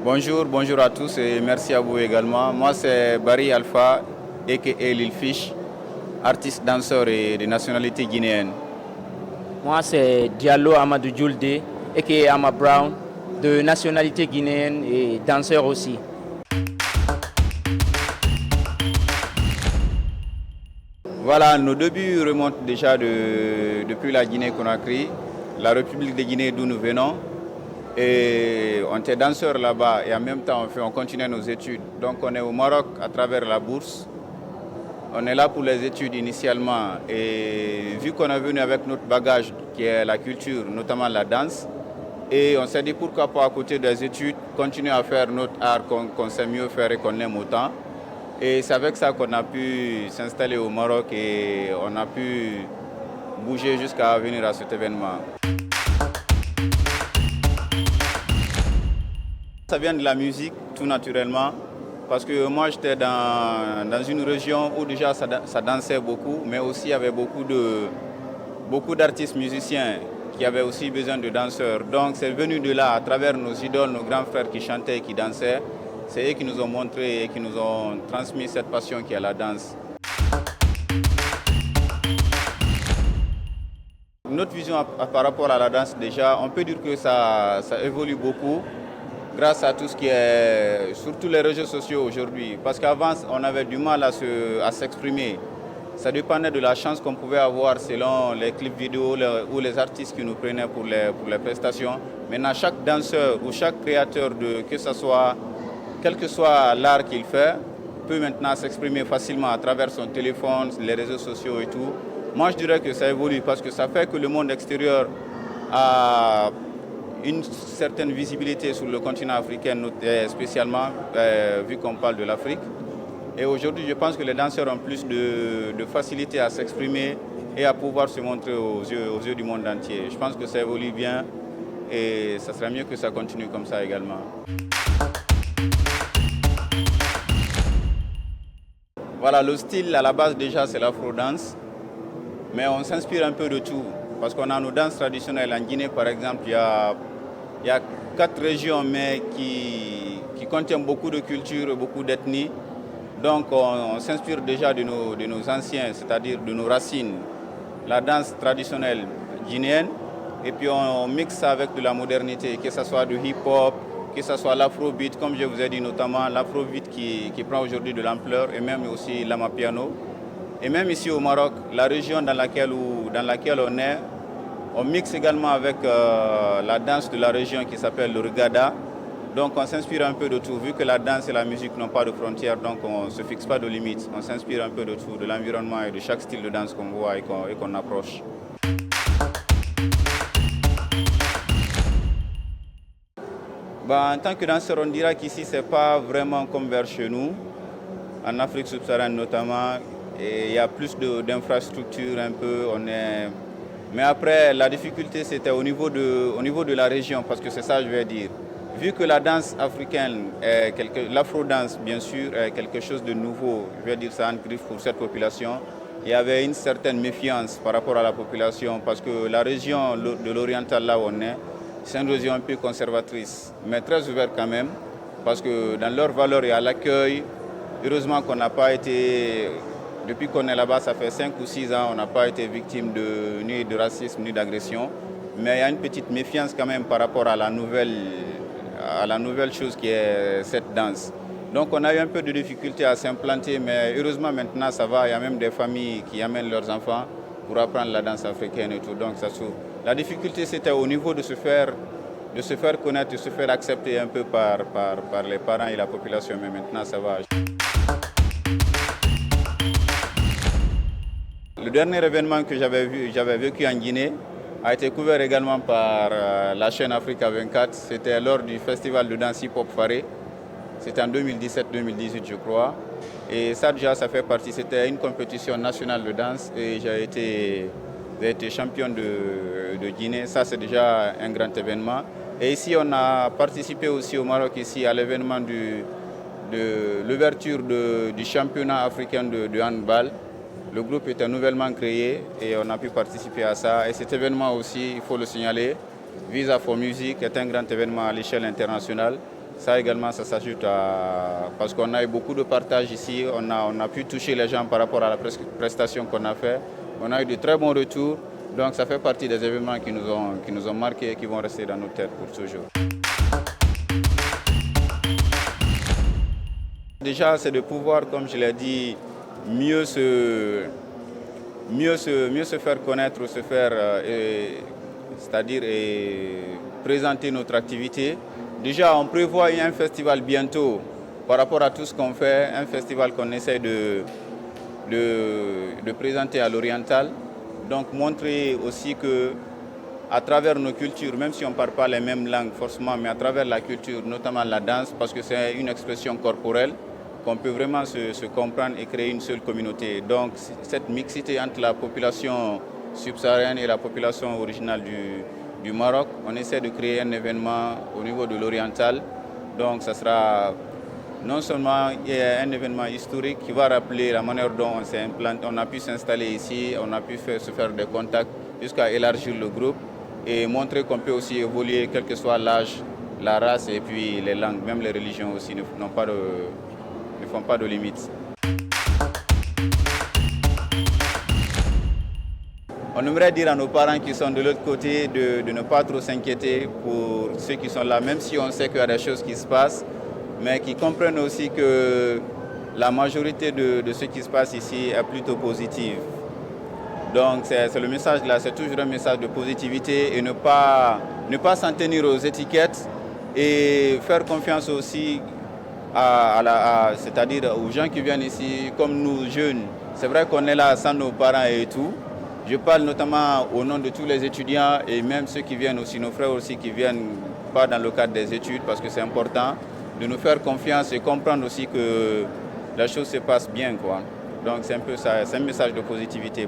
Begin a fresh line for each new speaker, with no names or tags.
Bonjour à tous et merci à vous également. Moi, c'est Barry Alpha, a.k.a. Lil Fish, artiste danseur et de nationalité guinéenne.
Moi, c'est Diallo Amadou Djoulde, a.k.a. Ama Brown, de nationalité guinéenne et danseur aussi.
Voilà, nos débuts remontent déjà depuis la Guinée-Conakry, la République de Guinée d'où nous venons. Et on était danseur là-bas et en même temps on continuait nos études. Donc on est au Maroc à travers la bourse. On est là pour les études initialement et vu qu'on est venu avec notre bagage qui est la culture, notamment la danse, et on s'est dit pourquoi pas à côté des études continuer à faire notre art qu'on sait mieux faire et qu'on aime autant. Et c'est avec ça qu'on a pu s'installer au Maroc et on a pu bouger jusqu'à venir à cet événement. Ça vient de la musique, tout naturellement, parce que moi j'étais dans une région où déjà ça dansait beaucoup, mais aussi il y avait beaucoup d'artistes musiciens qui avaient aussi besoin de danseurs. Donc c'est venu de là, à travers nos idoles, nos grands frères qui chantaient et qui dansaient. C'est eux qui nous ont montré et qui nous ont transmis cette passion qui est la danse. Notre vision par rapport à la danse, déjà, on peut dire que ça évolue beaucoup grâce à tout ce qui est, surtout les réseaux sociaux aujourd'hui. Parce qu'avant, on avait du mal à s'exprimer. Ça dépendait de la chance qu'on pouvait avoir selon les clips vidéo ou les artistes qui nous prenaient pour les prestations. Maintenant, chaque danseur ou chaque créateur, quel que soit l'art qu'il fait, peut maintenant s'exprimer facilement à travers son téléphone, les réseaux sociaux et tout. Moi, je dirais que ça évolue parce que ça fait que le monde extérieur a une certaine visibilité sur le continent africain, spécialement vu qu'on parle de l'Afrique. Et aujourd'hui, je pense que les danseurs ont plus de facilité à s'exprimer et à pouvoir se montrer aux yeux du monde entier. Je pense que ça évolue bien et ça serait mieux que ça continue comme ça également. Voilà, le style à la base déjà c'est l'afro-dance, mais on s'inspire un peu de tout. Parce qu'on a nos danses traditionnelles. En Guinée, par exemple, il y a 4 régions mais qui contiennent beaucoup de cultures, beaucoup d'ethnies. Donc on s'inspire déjà de nos anciens, c'est-à-dire de nos racines, la danse traditionnelle guinéenne. Et puis on mixe ça avec de la modernité, que ce soit du hip-hop, que ce soit l'afrobeat, comme je vous ai dit notamment, l'afrobeat qui prend aujourd'hui de l'ampleur, et même aussi l'amapiano. Et même ici au Maroc, la région dans laquelle on est, on mixe également avec la danse de la région qui s'appelle le Regada. Donc on s'inspire un peu de tout. Vu que la danse et la musique n'ont pas de frontières, donc on ne se fixe pas de limites. On s'inspire un peu de tout, de l'environnement et de chaque style de danse qu'on voit et qu'on approche. En tant que danseur, on dira qu'ici, ce n'est pas vraiment comme vers chez nous, en Afrique subsaharienne notamment. Et il y a plus d'infrastructures un peu. Mais après, la difficulté, c'était au niveau de la région, parce que c'est ça je vais dire. Vu que la danse africaine, l'afro-danse bien sûr, est quelque chose de nouveau, je vais dire ça en griffe pour cette population, il y avait une certaine méfiance par rapport à la population, parce que la région de l'oriental, là où on est, c'est une région un peu conservatrice, mais très ouverte quand même, parce que dans leurs valeurs, il y a l'accueil. Heureusement qu'on n'a pas été... Depuis qu'on est là-bas, ça fait 5 ou 6 ans, on n'a pas été victime ni de racisme ni d'agression. Mais il y a une petite méfiance quand même par rapport à la nouvelle chose qui est cette danse. Donc on a eu un peu de difficulté à s'implanter, mais heureusement maintenant ça va. Il y a même des familles qui amènent leurs enfants pour apprendre la danse africaine et tout. Donc ça s'ouvre. La difficulté c'était au niveau de se faire connaître, de se faire accepter un peu par les parents et la population, mais maintenant ça va. Le dernier événement que j'avais vécu en Guinée a été couvert également par la chaîne Africa 24. C'était lors du festival de danse hip-hop Faré. C'était en 2017-2018 je crois. Et ça déjà ça fait partie, c'était une compétition nationale de danse et j'ai été champion de Guinée. Ça c'est déjà un grand événement. Et ici on a participé aussi au Maroc ici à l'événement de l'ouverture du championnat africain de handball. Le groupe était nouvellement créé et on a pu participer à ça. Et cet événement aussi, il faut le signaler, Visa for Music est un grand événement à l'échelle internationale Ça également, ça s'ajoute parce qu'on a eu beaucoup de partage ici, on a pu toucher les gens par rapport à la prestation qu'on a fait. On a eu de très bons retours, donc ça fait partie des événements qui nous ont marqués et qui vont rester dans nos têtes pour toujours. Déjà, c'est de pouvoir, comme je l'ai dit, mieux se faire connaître, c'est-à-dire présenter notre activité. Déjà, on prévoit un festival bientôt par rapport à tout ce qu'on fait, un festival qu'on essaie de présenter à l'Oriental. Donc montrer aussi que à travers nos cultures, même si on ne parle pas les mêmes langues forcément, mais à travers la culture, notamment la danse, parce que c'est une expression corporelle, qu'on peut vraiment se comprendre et créer une seule communauté. Donc cette mixité entre la population subsaharienne et la population originale du Maroc, on essaie de créer un événement au niveau de l'Oriental. Donc ça sera non seulement un événement historique qui va rappeler la manière dont on s'est implanté, on a pu s'installer ici, on a pu se faire des contacts jusqu'à élargir le groupe et montrer qu'on peut aussi évoluer quel que soit l'âge, la race et puis les langues, même les religions aussi ne font pas de limites. On aimerait dire à nos parents qui sont de l'autre côté de ne pas trop s'inquiéter pour ceux qui sont là, même si on sait qu'il y a des choses qui se passent, mais qui comprennent aussi que la majorité de ce qui se passe ici est plutôt positive. Donc c'est le message là, c'est toujours un message de positivité et ne pas s'en tenir aux étiquettes et faire confiance aussi c'est-à-dire aux gens qui viennent ici, comme nous jeunes. C'est vrai qu'on est là sans nos parents et tout. Je parle notamment au nom de tous les étudiants et même ceux qui viennent aussi, nos frères aussi qui viennent pas dans le cadre des études parce que c'est important de nous faire confiance et comprendre aussi que la chose se passe bien, quoi. Donc c'est un peu ça, c'est un message de positivité.